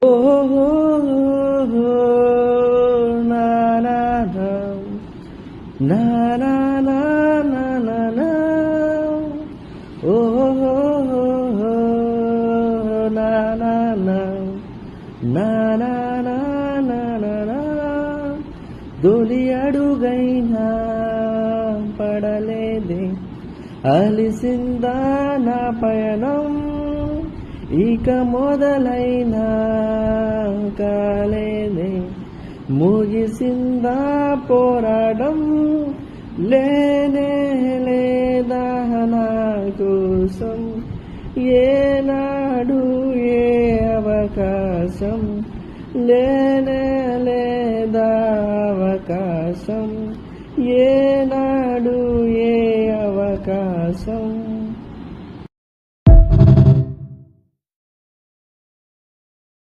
na na na na na na na na na na na na na na na na na దొలి అడుగైనా పడలేదే అలిసిందా నా పయనం ఇక మొదలైనా కాలేదే ముగిసిందా పోరాటం లేనే లేదా నా కోసం ఏనాడు ఏ అవకాశం లేనే లేదా అవకాశం ఏనాడు ఏ అవకాశం